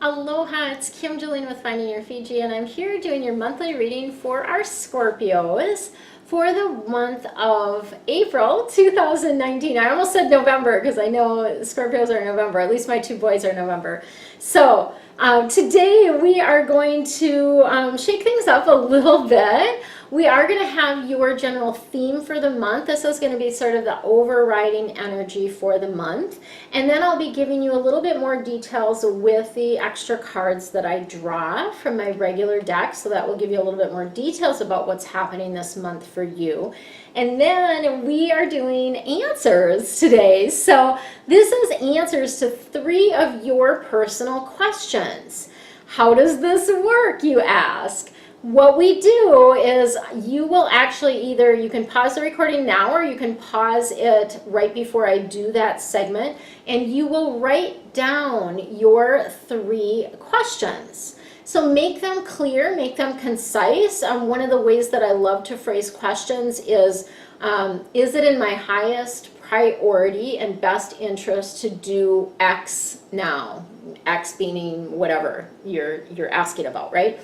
Aloha, it's Kim Jolene with Finding Your Fiji, and I'm here doing your monthly reading for our Scorpios for the month of April 2019. I almost said November because I know Scorpios are November, at least my two boys are November. So today we are going to shake things up a little bit. We are going to have your general theme for the month. This is going to be sort of the overriding energy for the month. And then I'll be giving you a little bit more details with the extra cards that I draw from my regular deck. So that will give you a little bit more details about what's happening this month for you. And then we are doing answers today. So this is answers to 3 of your personal questions. How does this work, you ask? What we do is you will actually you can pause the recording now or you can pause it right before I do that segment, and you will write down your 3 questions. So make them clear, make them concise. One of the ways that I love to phrase questions is it in my highest priority and best interest to do X now? X meaning whatever you're asking about, right?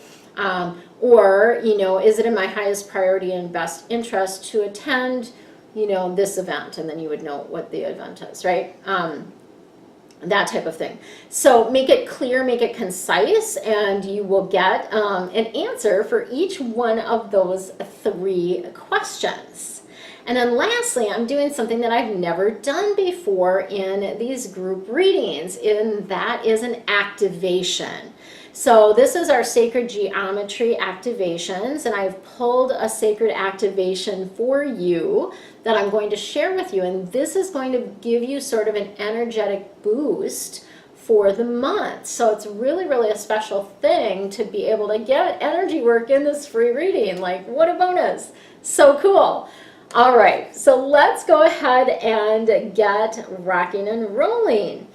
Or, is it in my highest priority and best interest to attend, this event? And then you would know what the event is, right? That type of thing. So make it clear, make it concise, and you will get an answer for each one of those 3 questions. And then lastly, I'm doing something that I've never done before in these group readings, and that is an activation. So this is our sacred geometry activations, and I've pulled a sacred activation for you that I'm going to share with you, and this is going to give you sort of an energetic boost for the month. So it's really, really a special thing to be able to get energy work in this free reading. Like, what a bonus. So cool. All right, so let's go ahead and get rocking and rolling.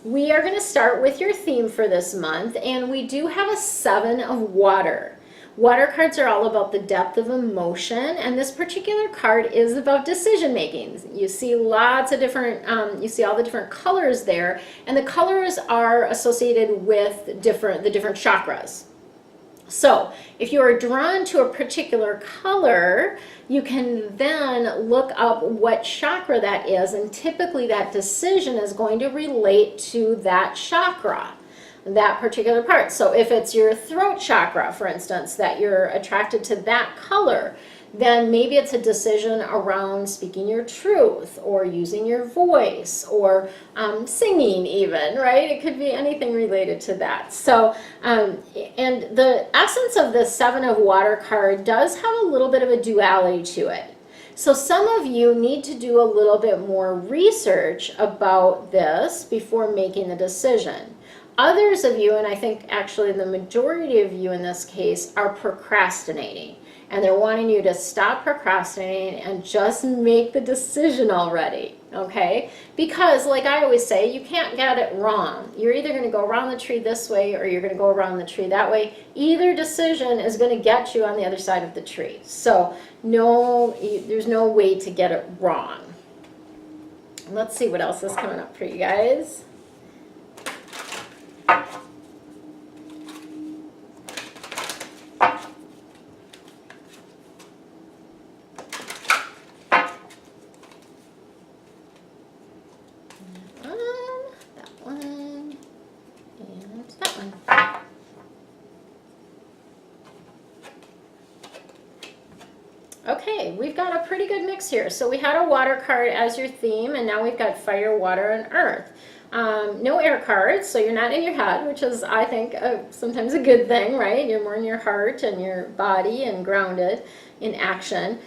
We are going to start with your theme for this month, and we do have a 7 of water. Water cards are all about the depth of emotion, and this particular card is about decision making. You see lots of different, you see all the different colors there, and the colors are associated with the different chakras. So if you are drawn to a particular color, you can then look up what chakra that is, and typically that decision is going to relate to that chakra, that particular part. So if it's your throat chakra, for instance, that you're attracted to that color, then maybe it's a decision around speaking your truth or using your voice or singing even, right? It could be anything related to that. So, and the essence of the 7 of water card does have a little bit of a duality to it. So some of you need to do a little bit more research about this before making the decision. Others of you, and I think actually the majority of you in this case, are procrastinating. And they're wanting you to stop procrastinating and just make the decision already, okay? Because like I always say, you can't get it wrong. You're either going to go around the tree this way or you're going to go around the tree that way. Either decision is going to get you on the other side of the tree. So there's no way to get it wrong. Let's see what else is coming up for you guys. Okay, we've got a pretty good mix here. So we had a water card as your theme, and now we've got fire, water, and earth. No air cards, so you're not in your head, which is, I think, sometimes a good thing, right? You're more in your heart and your body and grounded in action.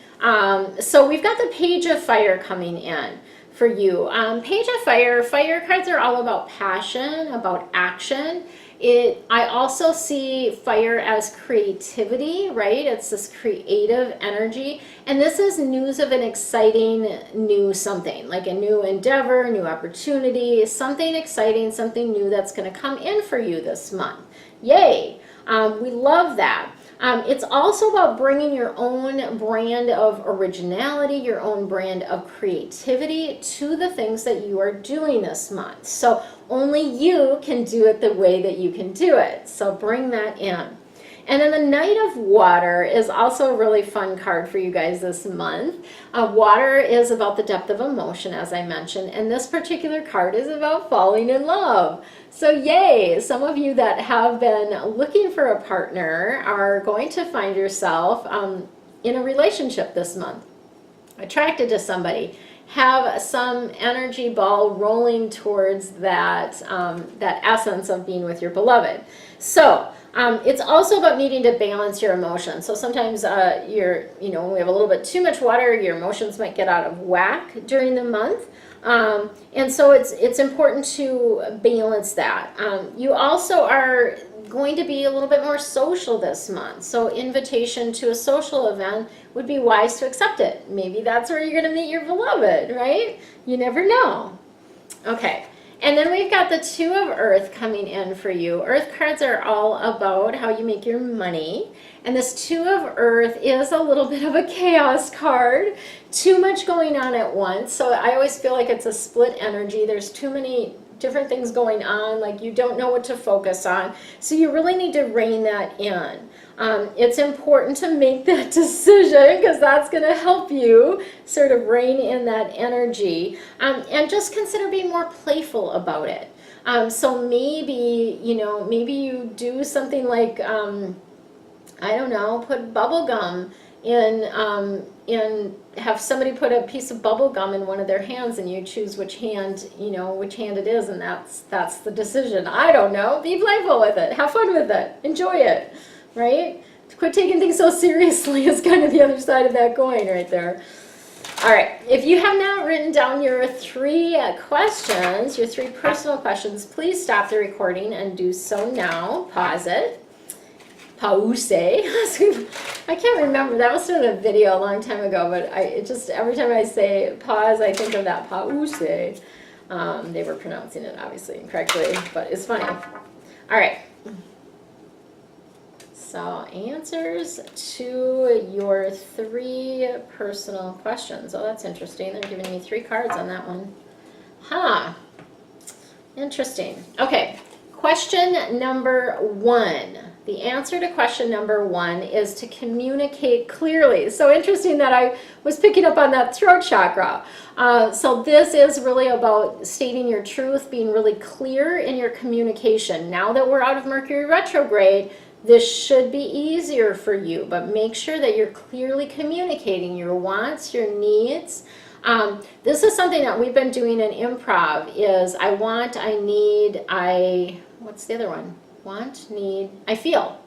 So we've got the page of fire coming in for you. Page of fire cards are all about passion, about action. I also see fire as creativity, right? It's this creative energy. And this is news of an exciting new something, like a new endeavor, new opportunity, something exciting, something new that's going to come in for you this month. Yay! We love that. It's also about bringing your own brand of originality, your own brand of creativity to the things that you are doing this month. So only you can do it the way that you can do it. So bring that in. And then the Knight of Water is also a really fun card for you guys this month. Water is about the depth of emotion, as I mentioned, and this particular card is about falling in love. So yay, some of you that have been looking for a partner are going to find yourself in a relationship this month, attracted to somebody, have some energy ball rolling towards that, that essence of being with your beloved. So it's also about needing to balance your emotions. So sometimes when we have a little bit too much water, your emotions might get out of whack during the month. And so it's important to balance that. You also are going to be a little bit more social this month. So invitation to a social event would be wise to accept it. Maybe that's where you're going to meet your beloved, right? You never know. Okay. And then we've got the Two of Earth coming in for you. Earth cards are all about how you make your money. And this Two of Earth is a little bit of a chaos card. Too much going on at once. So I always feel like it's a split energy. There's too many different things going on. Like you don't know what to focus on. So you really need to rein that in. It's important to make that decision because that's going to help you sort of rein in that energy, and just consider being more playful about it. So maybe you do something like, I don't know, put bubble gum in, have somebody put a piece of bubble gum in one of their hands, and you choose which hand it is, and that's the decision. I don't know. Be playful with it. Have fun with it. Enjoy it. Right? Quit taking things so seriously is kind of the other side of that coin right there. All right. If you have not written down your 3 questions, your 3 personal questions, please stop the recording and do so now. Pause it. Pause. I can't remember. That must have been a video a long time ago, but every time I say pause, I think of that pause. They were pronouncing it obviously incorrectly, but it's funny. All right. So answers to your 3 personal questions. Oh, that's interesting. They're giving me 3 cards on that one. Huh. Interesting. Okay. Question number 1. The answer to question number 1 is to communicate clearly. So interesting that I was picking up on that throat chakra. So this is really about stating your truth, being really clear in your communication. Now that we're out of Mercury retrograde, this should be easier for you, but make sure that you're clearly communicating your wants, your needs. This is something that we've been doing in improv is I want, I need, what's the other one? Want, need, I feel.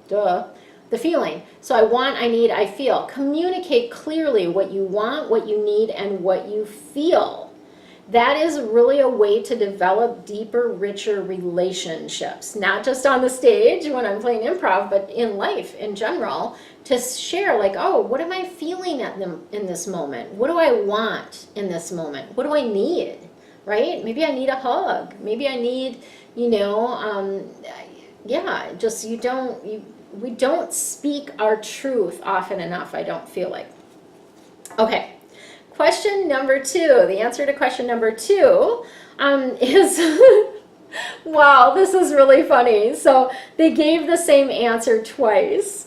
Duh. The feeling. So I want, I need, I feel. Communicate clearly what you want, what you need, and what you feel. That is really a way to develop deeper, richer relationships. Not just on the stage when I'm playing improv, but in life in general. To share like, oh, what am I feeling in this moment? What do I want in this moment? What do I need? Right? Maybe I need a hug. Maybe I need, we don't speak our truth often enough, I don't feel like. Okay. Question number 2, the answer to question number 2 is, wow, this is really funny. So they gave the same answer twice,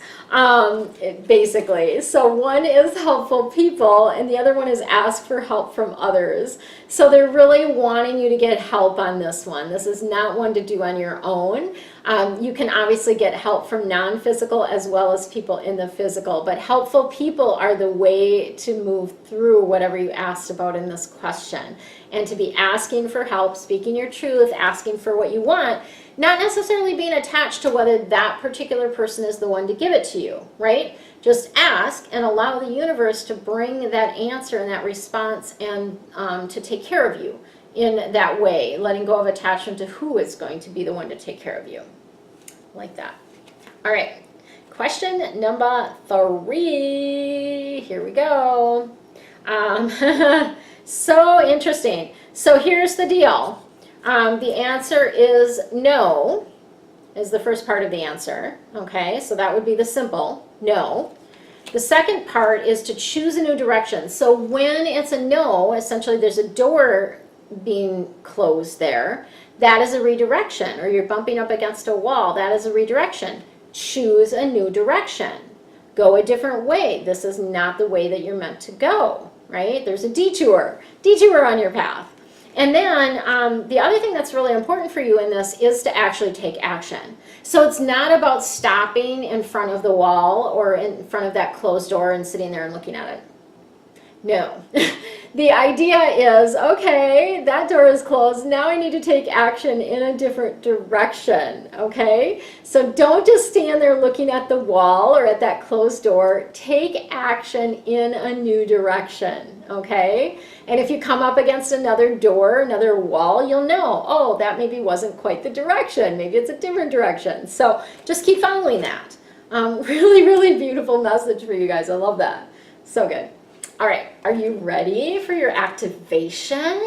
basically. So one is helpful people and the other one is ask for help from others. So they're really wanting you to get help on this one. This is not one to do on your own. You can obviously get help from non-physical as well as people in the physical, but helpful people are the way to move through whatever you asked about in this question. And to be asking for help, speaking your truth, asking for what you want, not necessarily being attached to whether that particular person is the one to give it to you, right? Just ask and allow the universe to bring that answer and that response and to take care of you in that way, letting go of attachment to who is going to be the one to take care of you. Like that. All right. Question number 3. Here we go. So interesting. So here's the deal. The answer is no. is the first part of the answer. Okay, so that would be the simple no. The second part is to choose a new direction. So when it's a no, essentially there's a door being closed there. That is a redirection, or you're bumping up against a wall. That is a redirection. Choose a new direction. Go a different way. This is not the way that you're meant to go, right? There's a detour on your path. And then the other thing that's really important for you in this is to actually take action. So it's not about stopping in front of the wall or in front of that closed door and sitting there and looking at it. No. The idea is, okay, that door is closed. Now I need to take action in a different direction, okay? So don't just stand there looking at the wall or at that closed door. Take action in a new direction, okay? And if you come up against another door, another wall, you'll know, oh, that maybe wasn't quite the direction. Maybe it's a different direction. So just keep following that. Really, really beautiful message for you guys. I love that. So good. All right, are you ready for your activation?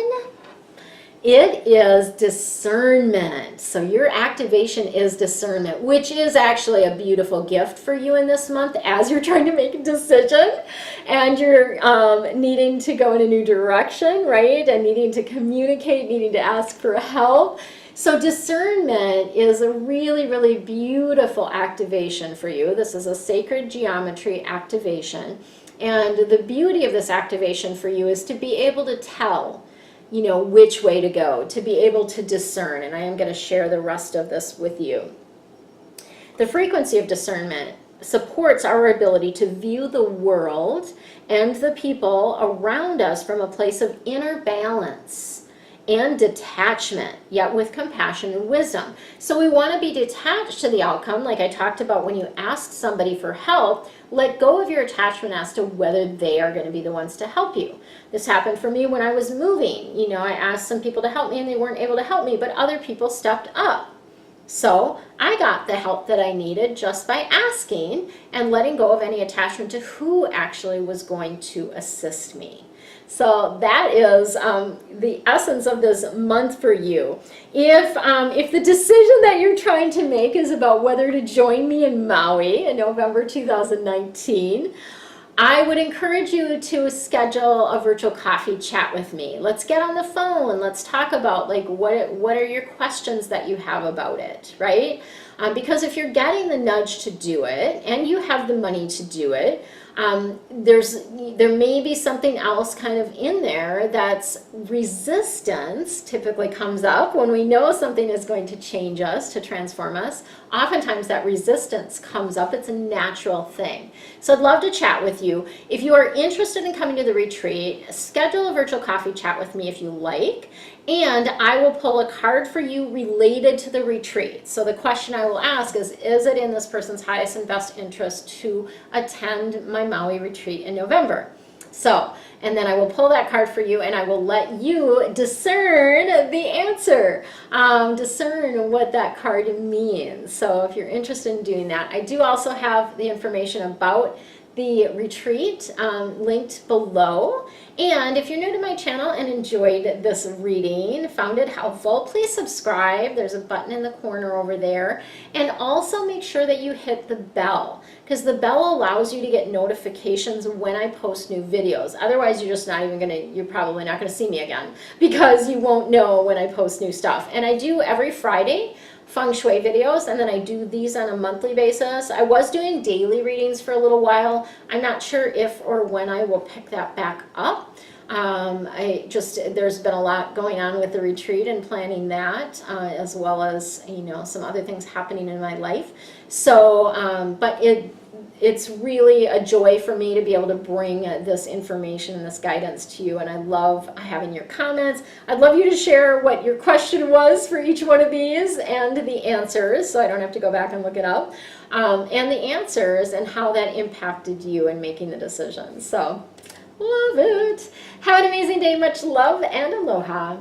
It is discernment. So your activation is discernment, which is actually a beautiful gift for you in this month as you're trying to make a decision and you're needing to go in a new direction, right? And needing to communicate, needing to ask for help. So discernment is a really, really beautiful activation for you. This is a sacred geometry activation. And the beauty of this activation for you is to be able to tell, you know, which way to go, to be able to discern. And I am going to share the rest of this with you. The frequency of discernment supports our ability to view the world and the people around us from a place of inner balance and detachment, yet with compassion and wisdom. So we want to be detached to the outcome, like I talked about when you ask somebody for help. Let go of your attachment as to whether they are going to be the ones to help you. This happened for me when I was moving. You know, I asked some people to help me and they weren't able to help me, but other people stepped up. So I got the help that I needed just by asking and letting go of any attachment to who actually was going to assist me. So that is the essence of this month for you. If the decision that you're trying to make is about whether to join me in Maui in November 2019, I would encourage you to schedule a virtual coffee chat with me. Let's get on the phone. Let's talk about like what are your questions that you have about it, right? Because if you're getting the nudge to do it and you have the money to do it, there may be something else kind of in there that's resistance typically comes up when we know something is going to change us, to transform us. Oftentimes that resistance comes up. It's a natural thing. So I'd love to chat with you. If you are interested in coming to the retreat, schedule a virtual coffee chat with me if you like. And I will pull a card for you related to the retreat. So the question I will ask is it in this person's highest and best interest to attend my Maui retreat in November? So, and then I will pull that card for you and I will let you discern the answer, discern what that card means. So if you're interested in doing that, I do also have the information about the retreat linked below. And if you're new to my channel and enjoyed this reading, found it helpful, please subscribe. There's a button in the corner over there. And also make sure that you hit the bell, because the bell allows you to get notifications when I post new videos. Otherwise, you're probably not gonna see me again because you won't know when I post new stuff. And I do every Friday feng shui videos, and then I do these on a monthly basis. I was doing daily readings for a little while. I'm not sure if or when I will pick that back up. There's been a lot going on with the retreat and planning that, as well as, you know, some other things happening in my life. So, but it's really a joy for me to be able to bring this information and this guidance to you, and I love having your comments. I'd love you to share what your question was for each one of these and the answers, so I don't have to go back and look it up, and the answers and how that impacted you in making the decision. So, love it. Have an amazing day. Much love and aloha.